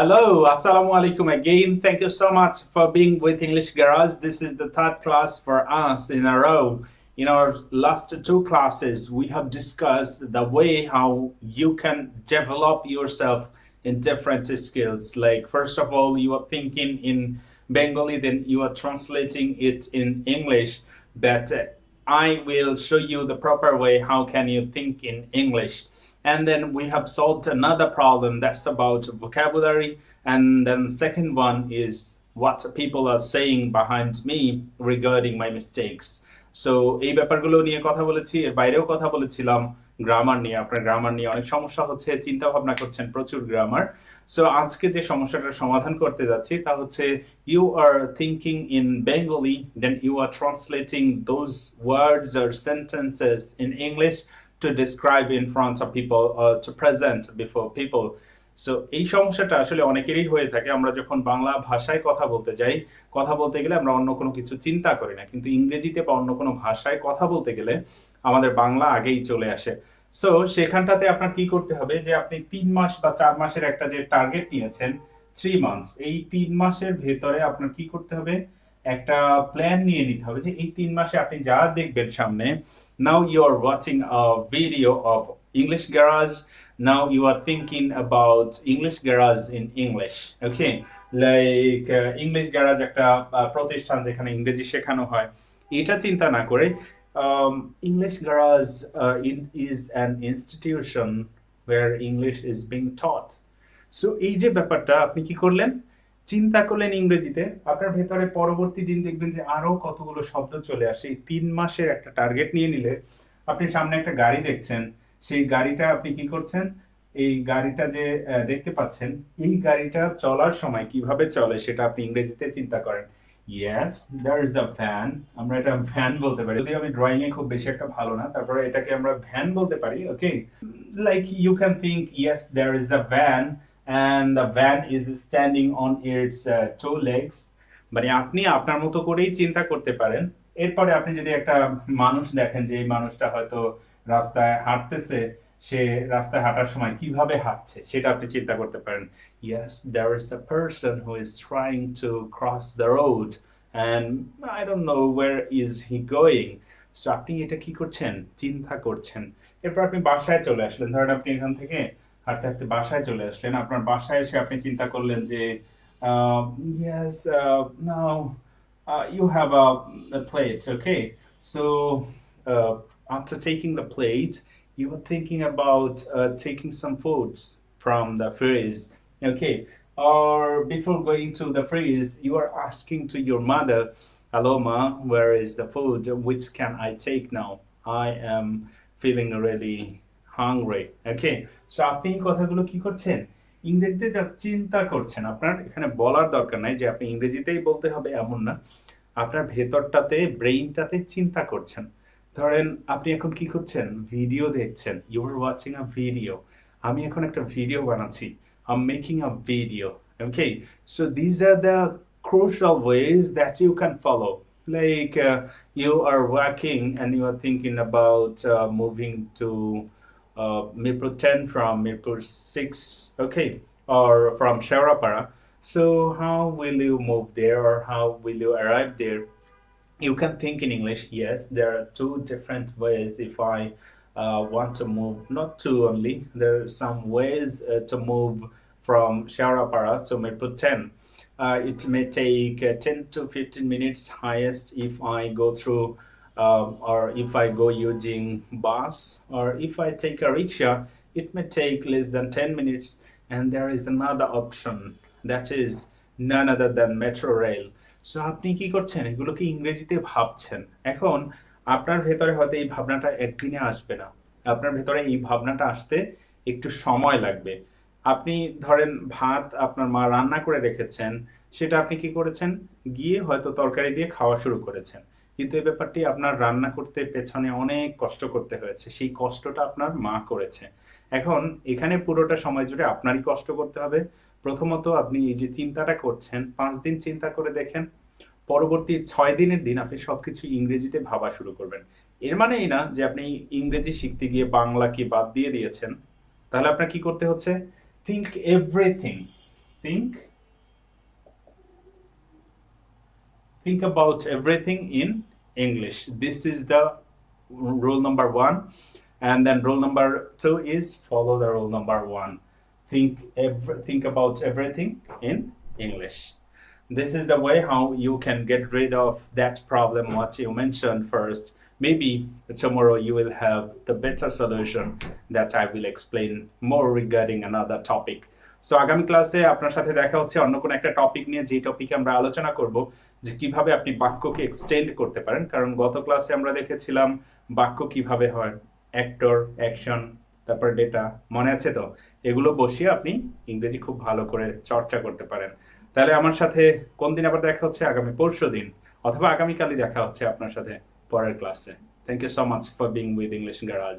Hello, Assalamu alaikum again. Thank you so much for being with English Garage. This is the third class for us in a row. In our last two classes, we have discussed the way how you can develop yourself in different skills. Like, first of all, you are thinking in Bengali, then you are translating it in English. But I will show you the proper way how can you think in English. And then we have solved another problem that's about vocabulary. And then second one is what people are saying behind me regarding my mistakes. So এই ব্যাপারগুলো নিয়ে কথা বলেছি, এর বাইরেও কথা বলেছিলাম grammar নিয়ে। আপনার গ্রামার নিয়ে অনেক সমস্যা হচ্ছে, চিন্তা ভাবনা করছেন প্রচুর গ্রামার। সো আজকে যে সমস্যাটার সমাধান করতে যাচ্ছি তা হচ্ছে you are thinking in Bengali, then you are translating those words or sentences in English to describe in front of people or to present before people. So এই সমস্যাটা আসলে অনেকেরই হয়ে থাকে। আমরা যখন বাংলা ভাষায় কথা বলতে যাই, কথা বলতে গেলে আমরা অন্য কোনো কিছু চিন্তা করি না, কিন্তু ইংরেজিতে বা অন্য কোনো ভাষায় কথা বলতে গেলে আমাদের বাংলা আগেই চলে আসে। সো সেখানটাতে আপনার কি করতে হবে যে আপনি 3 মাস বা 4 মাসের একটা যে টার্গেট নিয়েছেন 3 মান্থস, এই 3 মাসের ভেতরে আপনার কি করতে হবে, একটা প্ল্যান নিয়ে নিতে হবে যে এই 3 মাসে আপনি যা দেখবেন সামনে। Now you are watching a video of English Garage. Now you are thinking about English Garage in English. Okay, like English Garage একটা প্রতিষ্ঠান যেখানে ইংরেজি শেখানো হয়, এটা চিন্তা না করে English Garage is an institution where English is being taught. So এই যে ব্যাপারটা আপনি কি করলেন, চিন্তা করলেন ইংরেজিতে, আপনার ভেতরে পরবর্তী দিন দেখবেন যে আরো কতগুলো শব্দ চলে আসে। এই 3 মাসের একটা টার্গেট নিয়ে নিলে আপনি সামনে একটা গাড়ি দেখছেন, সেই গাড়িটা আপনি কি করছেন, এই গাড়িটা যে দেখতে পাচ্ছেন, এই গাড়িটা চলার সময় কিভাবে চলে সেটা আপনি ইংরেজিতে চিন্তা করেন। Yes, there is a van. আমরা এটা ভ্যান বলতে পারি, যদিও আমি ড্রয়িং এ খুব বেশি একটা ভালো না, তারপরে এটাকে আমরা ভ্যান বলতে পারি। ওকে, like you can think, yes, there is a van and the van is standing on its two legs. মানে আপনি আপনার মতো করেই চিন্তা করতে পারেন। এরপরে আপনি যদি একটা মানুষ দেখেন যে এই মানুষটা হয়তো রাস্তায় হাঁটতেছে, সে রাস্তায় হাঁটার সময় কিভাবে হাঁটছে সেটা আপনি চিন্তা করতে পারেন। Yes, there is a person who is trying to cross the road and I don't know where is he going. So আপনি এটা কি করছেন, চিন্তা করছেন। এরপর আপনি বাসায় চলে আসলেন, ধরেন আপনি এখান থেকে হাঁটতে হাঁটতে বাসায় চলে আসলেন। আপনার বাসায় এসে আপনি চিন্তা করলেন যে yes, now you have a plate. Okay, so after taking the plate, you were thinking about taking some foods from the fridge. Okay, or before going to the fridge, you are asking to your mother, hello ma, where is the food, which can I take now, I am feeling really hungry. Okay, so আপনি এই কথাগুলো কি করছেন, ইংরেজিতে যা চিন্তা করছেন। আপনার এখানে বলার দরকার নাই যে আপনি ইংরেজিতেই বলতে হবে এমন না, আপনার ভেতরটাতে ব্রেইনটাতে চিন্তা করছেন। ধরেন আপনি এখন কি করছেন, ভিডিও দেখছেন, you are watching a video. আমি এখন একটা ভিডিও বানাচ্ছি, I am making a video. Okay, so this are the crucial ways that you can follow. Like you are working and you are thinking about moving to Mirpur 10 from Mirpur 6, okay, or from Sharapara. So how will you move there or how will you arrive there? You can think in English. Yes, there are two different ways. If I want to move, not two only, there are some ways to move from Sharapara to Mirpur 10. It may take 10 to 15 minutes highest if I go through or if I go using bus, or if I take a rickshaw, it may take less than 10 minutes. And there is another option, that is none other than metro rail. So আপনি কি করছেন, এগুলোকে ইংরেজিতে ভাবছেন। এখন আপনার ভেতরে হয়তো এই ভাবনাটা একদিনে আসবে না, আপনার ভেতরে এই ভাবনাটা আসতে একটু সময় লাগবে। আপনি ধরেন ভাত আপনার মা রান্না করে রেখেছেন, সেটা আপনি কি করেছেন, গিয়ে হয়তো তরকারি দিয়ে খাওয়া শুরু করেছেন, কিন্তু এই ব্যাপারটি আপনার রান্না করতে পেছনে অনেক কষ্ট করতে হয়েছে, সেই কষ্টটা আপনার মা করেছে। এখন এখানে পুরোটা সময় জুড়ে আপনারই কষ্ট করতে হবে। প্রথমত আপনি এই যে চিন্তাটা করছেন, 5 দিন চিন্তা করে দেখেন, পরবর্তী 6 দিনের দিন আপনি সবকিছু ইংরেজিতে ভাবা শুরু করবেন। এর মানে এই না যে আপনি ইংরেজি শিখতে গিয়ে বাংলাকে বাদ দিয়ে দিয়েছেন। তাহলে আপনার কি করতে হচ্ছে, think everything think about everything in English. This is the rule number 1. And then rule number 2 is follow the rule number 1. Think about everything in English. This is the way how you can get rid of that problem what you mentioned first. Maybe tomorrow you will have the better solution that I will explain more regarding another topic. So আগামী ক্লাসে আপনার সাথে দেখা হচ্ছে অন্য কোনো একটা topic নিয়ে, যে টপিকে আমরা আলোচনা করব যে কিভাবে আপনি বাক্যকে এক্সটেন্ড করতে পারেন। কারণ গত ক্লাসে আমরা দেখেছিলাম বাক্য কিভাবে হয়, অ্যাক্টর, অ্যাকশন, তারপর ডেটা, মনে আছে তো? এগুলো বসিয়ে আপনি ইংরেজি খুব ভালো করে চর্চা করতে পারেন। তাহলে আমার সাথে কোন দিন আবার দেখা হচ্ছে? আগামী পরশুদিন অথবা আগামীকালই দেখা হচ্ছে আপনার সাথে পরের ক্লাসে। Thank you so much for being with English garage.